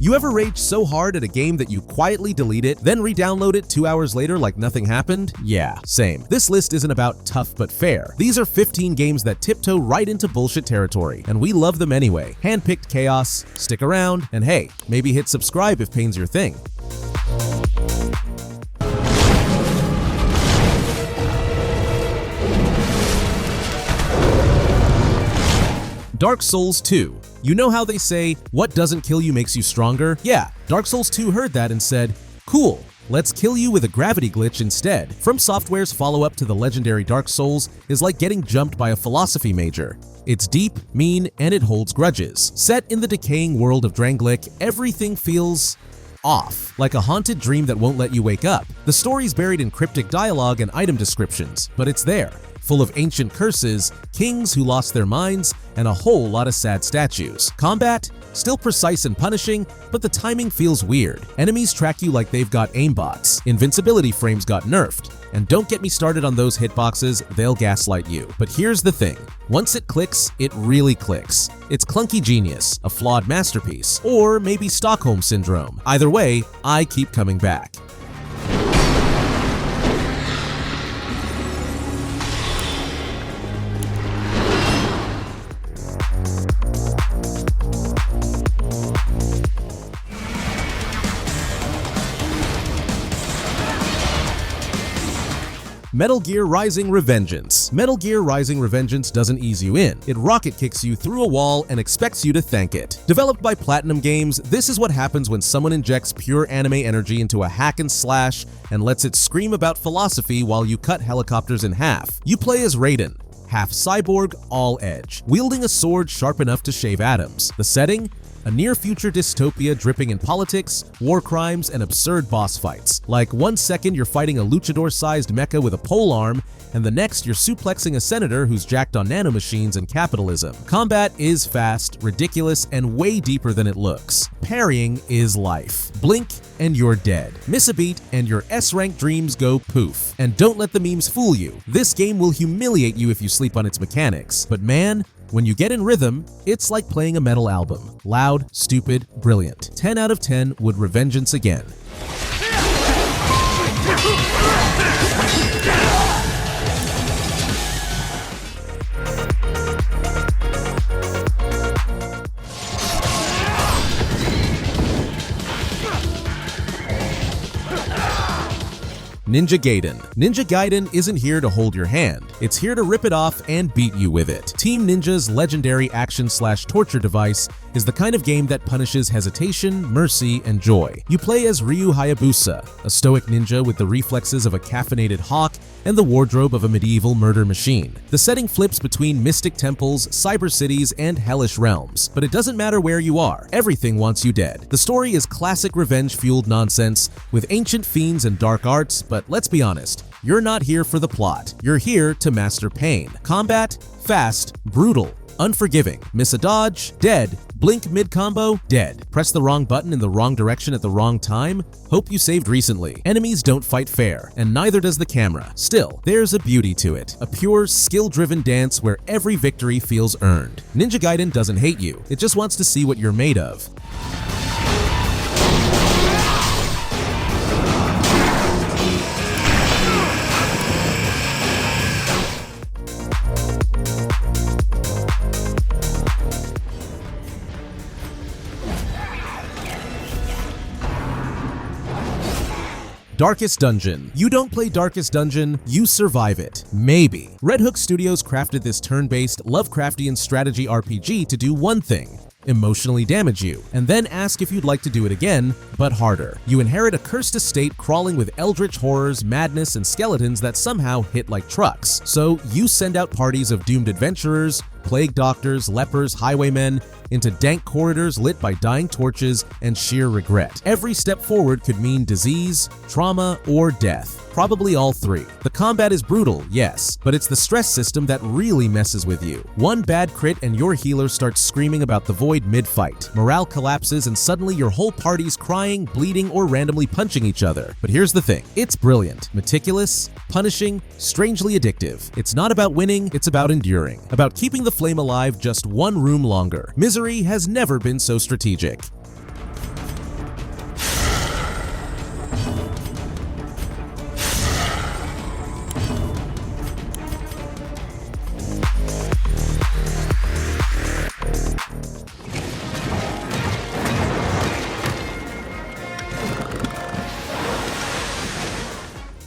You ever rage so hard at a game that you quietly delete it, then re-download it 2 hours later like nothing happened? Yeah, same. This list isn't about tough but fair. These are 15 games that tiptoe right into bullshit territory, and we love them anyway. Handpicked chaos, stick around, and hey, maybe hit subscribe if pain's your thing. Dark Souls 2. You know how they say, what doesn't kill you makes you stronger? Yeah, Dark Souls 2 heard that and said, cool, let's kill you with a gravity glitch instead. From Software's follow-up to the legendary Dark Souls is like getting jumped by a philosophy major. It's deep, mean, and it holds grudges. Set in the decaying world of Drangleic, everything feels off, like a haunted dream that won't let you wake up. The story's buried in cryptic dialogue and item descriptions, but it's there, full of ancient curses, kings who lost their minds, and a whole lot of sad statues. Combat? Still precise and punishing, but the timing feels weird. Enemies track you like they've got aimbots. Invincibility frames got nerfed. And don't get me started on those hitboxes, they'll gaslight you. But here's the thing. Once it clicks, it really clicks. It's clunky genius, a flawed masterpiece, or maybe Stockholm Syndrome. Either way, I keep coming back. Metal Gear Rising: Revengeance. Metal Gear Rising: Revengeance doesn't ease you in. It rocket kicks you through a wall and expects you to thank it. Developed by Platinum Games, this is what happens when someone injects pure anime energy into a hack and slash and lets it scream about philosophy while you cut helicopters in half. You play as Raiden, half cyborg, all edge, wielding a sword sharp enough to shave atoms. The setting? A near-future dystopia dripping in politics, war crimes, and absurd boss fights. Like 1 second you're fighting a luchador-sized mecha with a pole arm, and the next you're suplexing a senator who's jacked on nanomachines and capitalism. Combat is fast, ridiculous, and way deeper than it looks. Parrying is life. Blink and you're dead. Miss a beat and your S-rank dreams go poof. And don't let the memes fool you. This game will humiliate you if you sleep on its mechanics. But man, when you get in rhythm, it's like playing a metal album. Loud, stupid, brilliant. 10 out of 10 would Revengeance again. Ninja Gaiden. Ninja Gaiden isn't here to hold your hand. It's here to rip it off and beat you with it. Team Ninja's legendary action/torture device is the kind of game that punishes hesitation, mercy, and joy. You play as Ryu Hayabusa, a stoic ninja with the reflexes of a caffeinated hawk and the wardrobe of a medieval murder machine. The setting flips between mystic temples, cyber cities, and hellish realms. But it doesn't matter where you are, everything wants you dead. The story is classic revenge-fueled nonsense with ancient fiends and dark arts, but let's be honest, you're not here for the plot. You're here to master pain. Combat? Fast, brutal, unforgiving. Miss a dodge? Dead. Blink mid-combo? Dead. Press the wrong button in the wrong direction at the wrong time? Hope you saved recently. Enemies don't fight fair, and neither does the camera. Still, there's a beauty to it. A pure, skill-driven dance where every victory feels earned. Ninja Gaiden doesn't hate you. It just wants to see what you're made of. Darkest Dungeon. You don't play Darkest Dungeon, you survive it. Maybe. Red Hook Studios crafted this turn-based, Lovecraftian strategy RPG to do one thing: emotionally damage you, and then ask if you'd like to do it again, but harder. You inherit a cursed estate crawling with eldritch horrors, madness, and skeletons that somehow hit like trucks. So you send out parties of doomed adventurers, plague doctors, lepers, highwaymen, into dank corridors lit by dying torches and sheer regret. Every step forward could mean disease, trauma, or death. Probably all three. The combat is brutal, yes, but it's the stress system that really messes with you. One bad crit and your healer starts screaming about the void mid-fight. Morale collapses and suddenly your whole party's crying, bleeding, or randomly punching each other. But here's the thing. It's brilliant, meticulous, punishing, strangely addictive. It's not about winning, it's about enduring. About keeping the flame alive just one room longer. Misery has never been so strategic.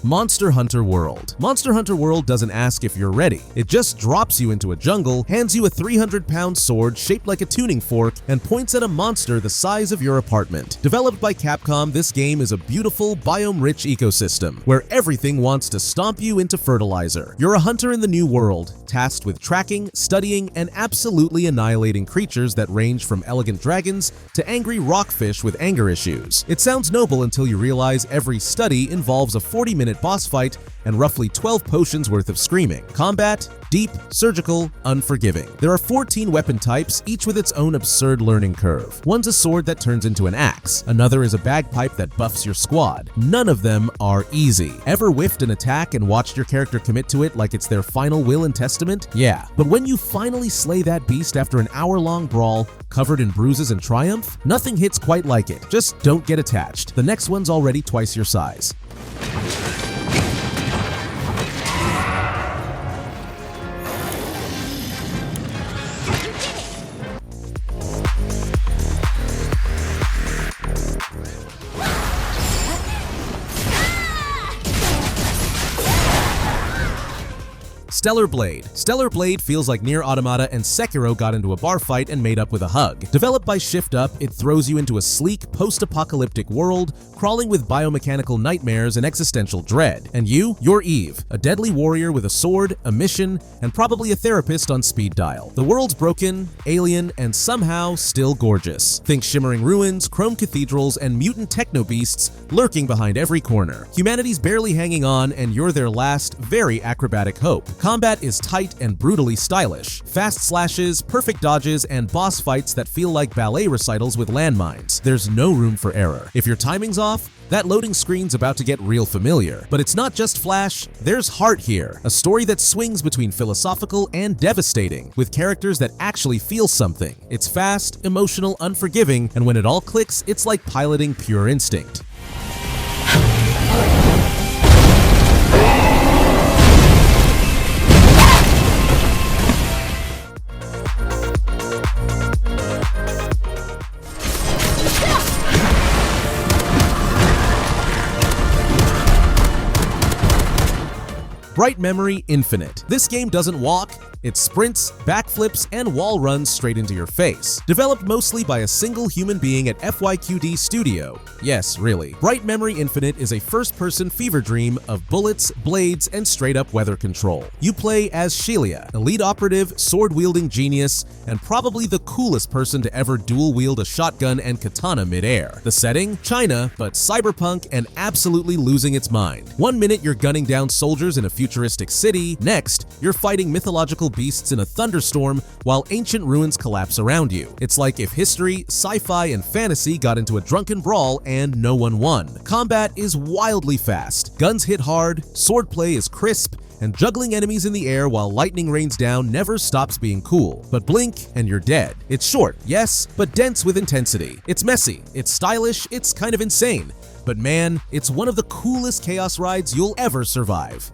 Monster Hunter World. Monster Hunter World doesn't ask if you're ready. It just drops you into a jungle, hands you a 300-pound sword shaped like a tuning fork, and points at a monster the size of your apartment. Developed by Capcom, this game is a beautiful, biome-rich ecosystem where everything wants to stomp you into fertilizer. You're a hunter in the new world, tasked with tracking, studying, and absolutely annihilating creatures that range from elegant dragons to angry rockfish with anger issues. It sounds noble until you realize every study involves a 40-minute boss fight and roughly 12 potions worth of screaming. Combat: deep, surgical, unforgiving. There are 14 weapon types, each with its own absurd learning curve. One's a sword that turns into an axe. Another is a bagpipe that buffs your squad. None of them are easy. Ever whiffed an attack and watched your character commit to it like it's their final will and testament? Yeah. But when you finally slay that beast after an hour-long brawl, covered in bruises and triumph, nothing hits quite like it. Just don't get attached. The next one's already twice your size. Stellar Blade. Stellar Blade feels like Nier Automata and Sekiro got into a bar fight and made up with a hug. Developed by Shift Up, it throws you into a sleek, post-apocalyptic world, crawling with biomechanical nightmares and existential dread. And you're Eve, a deadly warrior with a sword, a mission, and probably a therapist on speed dial. The world's broken, alien, and somehow still gorgeous. Think shimmering ruins, chrome cathedrals, and mutant techno beasts lurking behind every corner. Humanity's barely hanging on, and you're their last, very acrobatic hope. Combat is tight and brutally stylish. Fast slashes, perfect dodges, and boss fights that feel like ballet recitals with landmines. There's no room for error. If your timing's off, that loading screen's about to get real familiar. But it's not just flash, there's heart here. A story that swings between philosophical and devastating, with characters that actually feel something. It's fast, emotional, unforgiving, and when it all clicks, it's like piloting pure instinct. Bright Memory Infinite. This game doesn't walk, it sprints, backflips, and wall runs straight into your face. Developed mostly by a single human being at FYQD Studio. Yes, really. Bright Memory Infinite is a first-person fever dream of bullets, blades, and straight-up weather control. You play as Shelia, elite operative, sword-wielding genius, and probably the coolest person to ever dual-wield a shotgun and katana mid-air. The setting? China, but cyberpunk and absolutely losing its mind. 1 minute you're gunning down soldiers in a futuristic city, next, you're fighting mythological beasts in a thunderstorm while ancient ruins collapse around you. It's like if history, sci-fi, and fantasy got into a drunken brawl and no one won. Combat is wildly fast, guns hit hard, swordplay is crisp, and juggling enemies in the air while lightning rains down never stops being cool. But blink and you're dead. It's short, yes, but dense with intensity. It's messy, it's stylish, it's kind of insane. But man, it's one of the coolest chaos rides you'll ever survive.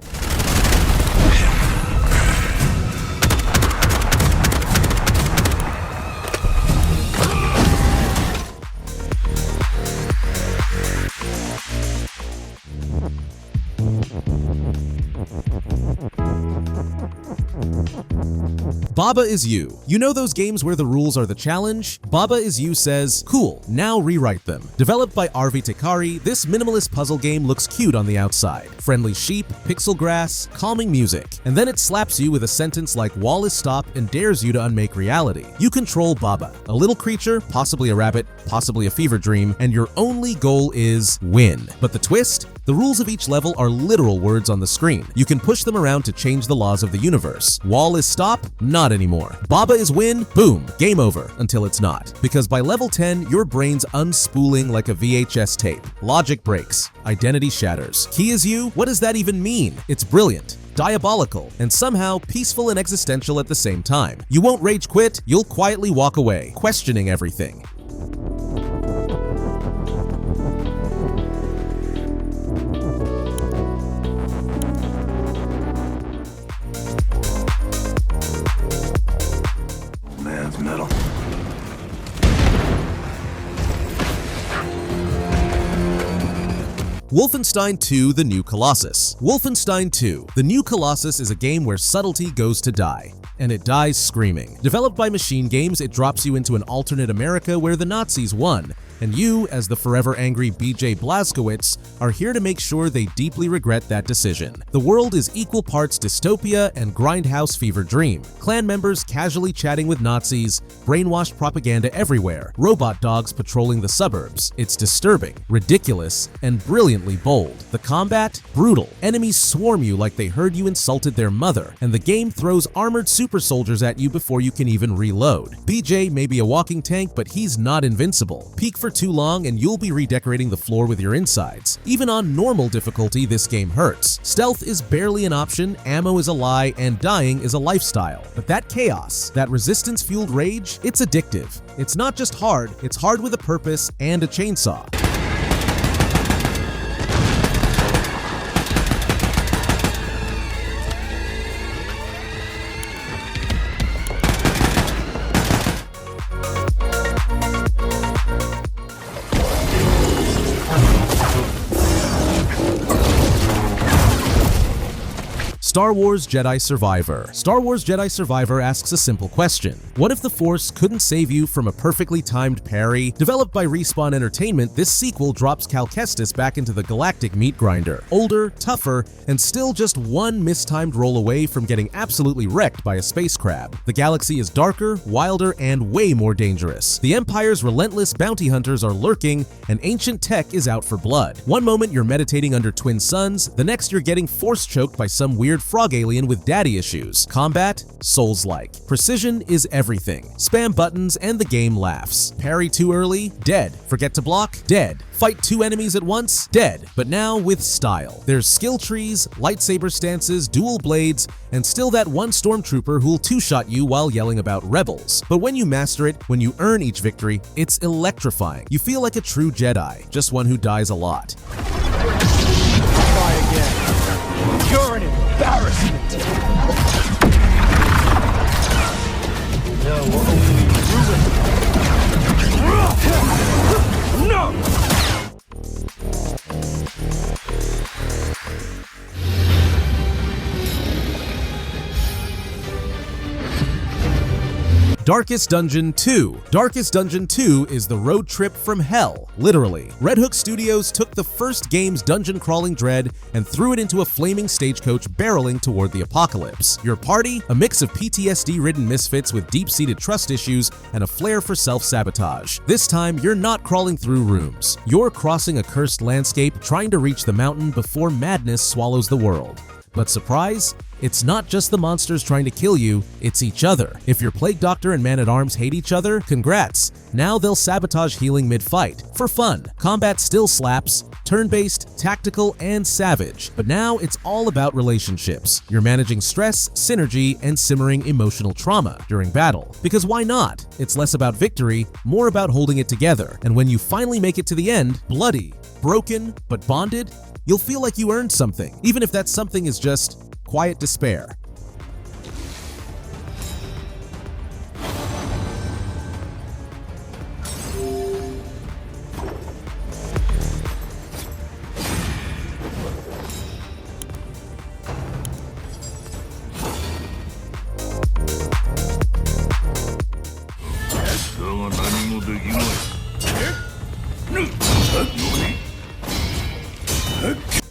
Baba Is You. You know those games where the rules are the challenge? Baba Is You says, cool, now rewrite them. Developed by Arvi Tekkari, this minimalist puzzle game looks cute on the outside. Friendly sheep, pixel grass, calming music. And then it slaps you with a sentence like wall is stop and dares you to unmake reality. You control Baba, a little creature, possibly a rabbit, possibly a fever dream, and your only goal is win. But the twist? The rules of each level are literal words on the screen. You can push them around to change the laws of the universe. Wall is stop? Not anymore. Baba is win? Boom. Game over. Until it's not. Because by level 10, your brain's unspooling like a VHS tape. Logic breaks. Identity shatters. Key is you? What does that even mean? It's brilliant, diabolical, and somehow peaceful and existential at the same time. You won't rage quit, you'll quietly walk away, questioning everything. Man's metal. Wolfenstein 2: The New Colossus. Wolfenstein 2: The New Colossus is a game where subtlety goes to die. And it dies screaming. Developed by Machine Games, it drops you into an alternate America where the Nazis won, and you, as the forever angry BJ Blazkowicz, are here to make sure they deeply regret that decision. The world is equal parts dystopia and grindhouse fever dream. Clan members casually chatting with Nazis, brainwashed propaganda everywhere, robot dogs patrolling the suburbs. It's disturbing, ridiculous, and brilliantly bold. The combat? Brutal. Enemies swarm you like they heard you insulted their mother, and the game throws armored super soldiers at you before you can even reload. BJ may be a walking tank, but he's not invincible. Peek for too long and you'll be redecorating the floor with your insides. Even on normal difficulty, this game hurts. Stealth is barely an option, ammo is a lie, and dying is a lifestyle. But that chaos, that resistance-fueled rage, it's addictive. It's not just hard, it's hard with a purpose and a chainsaw. Star Wars Jedi Survivor. Star Wars Jedi Survivor asks a simple question. What if the Force couldn't save you from a perfectly timed parry? Developed by Respawn Entertainment, this sequel drops Cal Kestis back into the galactic meat grinder. Older, tougher, and still just one mistimed roll away from getting absolutely wrecked by a space crab. The galaxy is darker, wilder, and way more dangerous. The Empire's relentless bounty hunters are lurking, and ancient tech is out for blood. One moment you're meditating under twin suns, the next you're getting force choked by some weird frog alien with daddy issues. Combat? Souls-like. Precision is everything. Spam buttons and the game laughs. Parry too early? Dead. Forget to block? Dead. Fight two enemies at once? Dead. But now with style. There's skill trees, lightsaber stances, dual blades, and still that one stormtrooper who'll two-shot you while yelling about rebels. But when you master it, when you earn each victory, it's electrifying. You feel like a true Jedi, just one who dies a lot. Try again. You're an embarrassment. No, only ruin. No! Darkest Dungeon 2. Darkest Dungeon 2 is the road trip from hell, literally. Red Hook Studios took the first game's dungeon crawling dread and threw it into a flaming stagecoach barreling toward the apocalypse. Your party? A mix of PTSD-ridden misfits with deep-seated trust issues and a flair for self-sabotage. This time, you're not crawling through rooms. You're crossing a cursed landscape, trying to reach the mountain before madness swallows the world. But surprise? It's not just the monsters trying to kill you, it's each other. If your Plague Doctor and Man-at-Arms hate each other, congrats. Now they'll sabotage healing mid-fight. For fun. Combat still slaps, turn-based, tactical, and savage. But now it's all about relationships. You're managing stress, synergy, and simmering emotional trauma during battle. Because why not? It's less about victory, more about holding it together. And when you finally make it to the end, bloody, broken, but bonded, you'll feel like you earned something, even if that something is just quiet despair.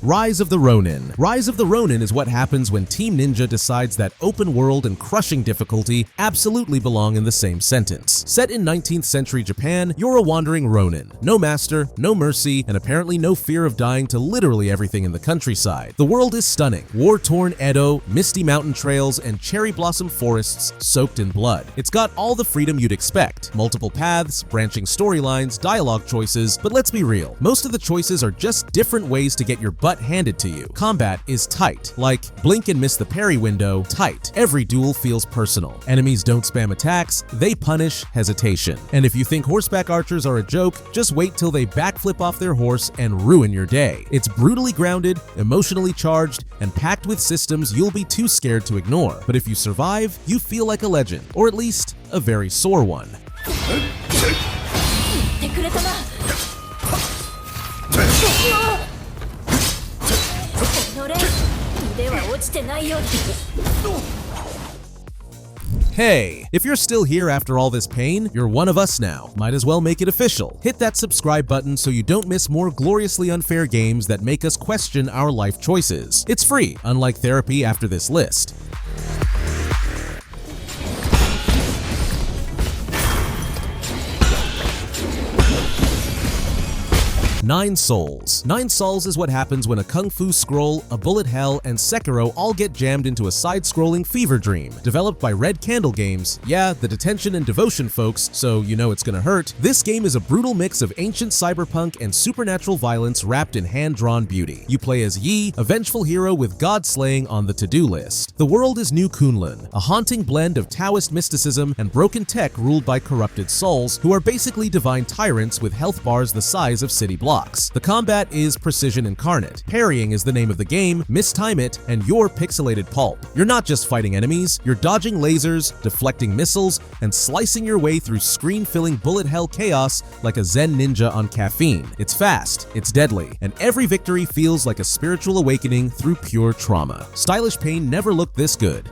Rise of the Ronin. Rise of the Ronin is what happens when Team Ninja decides that open world and crushing difficulty absolutely belong in the same sentence. Set in 19th century Japan, you're a wandering Ronin. No master, no mercy, and apparently no fear of dying to literally everything in the countryside. The world is stunning. War-torn Edo, misty mountain trails, and cherry blossom forests soaked in blood. It's got all the freedom you'd expect. Multiple paths, branching storylines, dialogue choices, but let's be real. Most of the choices are just different ways to get your butt handed to you. Combat is tight, like blink and miss the parry window, tight. Every duel feels personal. Enemies don't spam attacks, they punish hesitation. And if you think horseback archers are a joke, just wait till they backflip off their horse and ruin your day. It's brutally grounded, emotionally charged, and packed with systems you'll be too scared to ignore. But if you survive, you feel like a legend, or at least a very sore one. してないようだ。 Hey, if you're still here after all this pain, you're one of us now. Might as well make it official. Hit that subscribe button so you don't miss more gloriously unfair games that make us question our life choices. It's free, unlike therapy after this list. Nine Souls. Nine Souls is what happens when a Kung Fu Scroll, a Bullet Hell, and Sekiro all get jammed into a side-scrolling fever dream. Developed by Red Candle Games, yeah, the detention and devotion folks, so you know it's gonna hurt, this game is a brutal mix of ancient cyberpunk and supernatural violence wrapped in hand-drawn beauty. You play as Yi, a vengeful hero with god-slaying on the to-do list. The world is New Kunlun, a haunting blend of Taoist mysticism and broken tech ruled by corrupted souls who are basically divine tyrants with health bars the size of city blocks. The combat is precision incarnate. Parrying is the name of the game, mistime it, and you're pixelated pulp. You're not just fighting enemies, you're dodging lasers, deflecting missiles, and slicing your way through screen-filling bullet hell chaos like a Zen ninja on caffeine. It's fast, it's deadly, and every victory feels like a spiritual awakening through pure trauma. Stylish Pain never looked this good.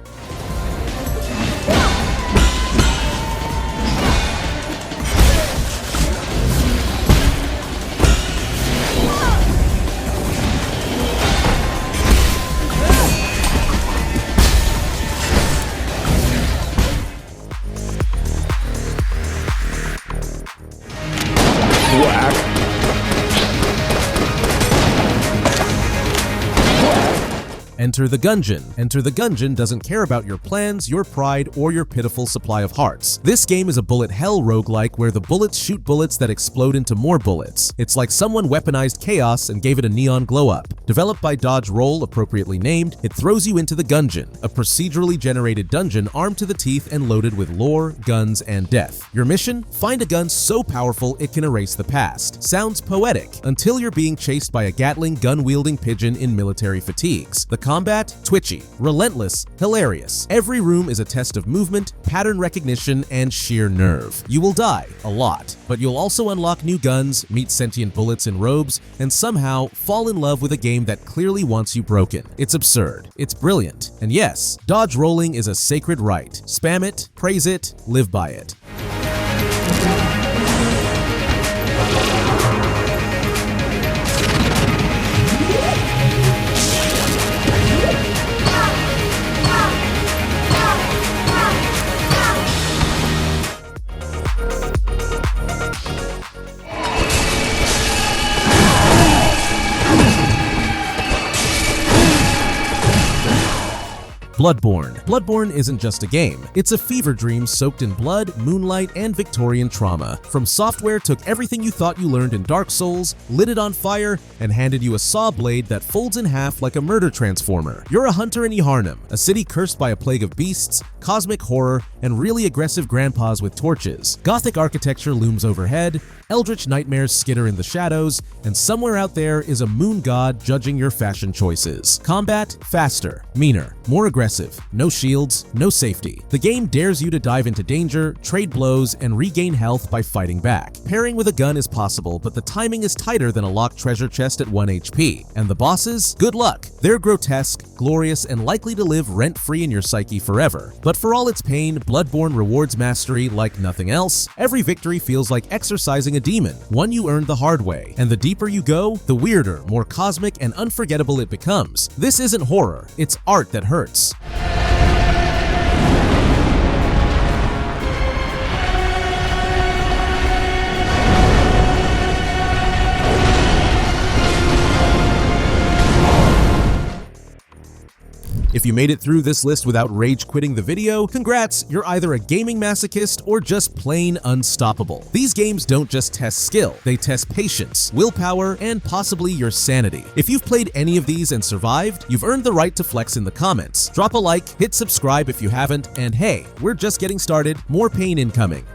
Enter the Gungeon. Enter the Gungeon doesn't care about your plans, your pride, or your pitiful supply of hearts. This game is a bullet hell roguelike where the bullets shoot bullets that explode into more bullets. It's like someone weaponized chaos and gave it a neon glow-up. Developed by Dodge Roll, appropriately named, it throws you into the Gungeon, a procedurally generated dungeon armed to the teeth and loaded with lore, guns, and death. Your mission? Find a gun so powerful it can erase the past. Sounds poetic, until you're being chased by a Gatling gun-wielding pigeon in military fatigues. The combat? Twitchy, relentless, hilarious. Every room is a test of movement, pattern recognition, and sheer nerve. You will die, a lot, but you'll also unlock new guns, meet sentient bullets in robes, and somehow fall in love with a game that clearly wants you broken. It's absurd. It's brilliant. And yes, dodge rolling is a sacred right. Spam it, praise it, live by it. Bloodborne. Bloodborne isn't just a game. It's a fever dream soaked in blood, moonlight, and Victorian trauma. From Software took everything you thought you learned in Dark Souls, lit it on fire, and handed you a saw blade that folds in half like a murder transformer. You're a hunter in Yharnam, a city cursed by a plague of beasts, cosmic horror, and really aggressive grandpas with torches. Gothic architecture looms overhead, eldritch nightmares skitter in the shadows, and somewhere out there is a moon god judging your fashion choices. Combat? Faster, meaner, more aggressive, no shields, no safety. The game dares you to dive into danger, trade blows, and regain health by fighting back. Pairing with a gun is possible, but the timing is tighter than a locked treasure chest at 1 HP. And the bosses? Good luck. They're grotesque, glorious, and likely to live rent-free in your psyche forever. But for all its pain, Bloodborne rewards mastery like nothing else. Every victory feels like exercising a demon, one you earned the hard way. And the deeper you go, the weirder, more cosmic, and unforgettable it becomes. This isn't horror, it's art that hurts. If you made it through this list without rage quitting the video, congrats, you're either a gaming masochist or just plain unstoppable. These games don't just test skill, they test patience, willpower, and possibly your sanity. If you've played any of these and survived, you've earned the right to flex in the comments. Drop a like, hit subscribe if you haven't, and hey, we're just getting started, more pain incoming.